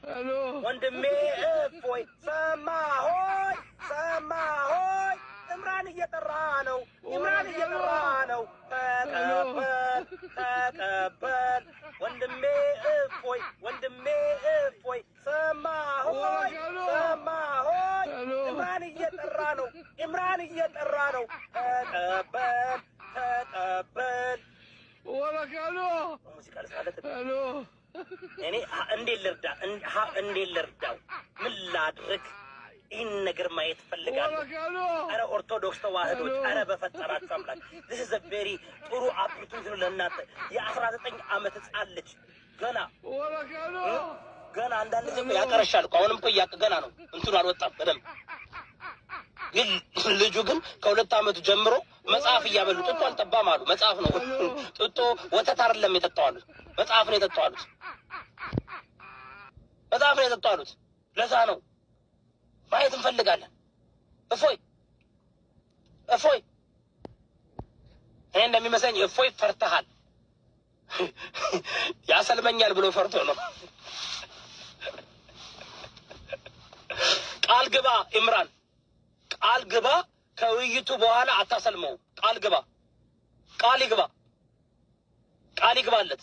ወንድሜ እፎይ ሰማሆይ ሰማሆይ ኢምራን እየጠራ ነው ተቀበል ተቀበል ወንድሜ እፎይ ሰማሆይ ኢምራን እየጠራ ነው ተቀበል ተቀበል ሙዚቃ ልሳለት እኔ እንዴት ልርዳው ምን ላድርግ ይህን ነገር ማየት ፈልጋለሁ አረ ኦርቶዶክስ ተዋህዶች አረ በፈጠራችሁ አምላክ this is a very ጥሩ opportunity ነው ለእናንተ የ19 ዓመት ህፃን ልጅ ገና አንዳንድ ጊዜ ያቀረሻል እኮ አሁንም እኮ ገና ነው እንትኑ አልወጣም በደምብ ግን ልጁ ግን ከ2 ዓመቱ ጀምሮ መጽሐፍ እያበሉ ጥጦ አልጠባም አሉ መጽሐፍ ነው ጥጦ ወተት አይደለም የጠጣው መጽሐፍ ነው የጠጣው ለዛ ነው ማየት እንፈልጋለን እፎይ እኔ እንደሚመስለኝ እፎይ ፈርተሃል ያሰልመኛል ብሎ ፈርቶ ነው ቃል ግባ ኢምራን ቃል ግባ ከውይይቱ በኋላ አታሰልመው ቃል ይግባለት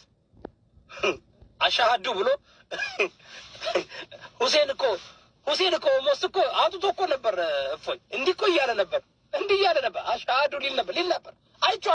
አሻሃዱ ብሎ ሁሴን እኮ ሞስ እኮ አውጥቶ እኮ ነበር እፎይ እንዲህ እያለ ነበር አሻሃዱ ሊል ነበር አይቼ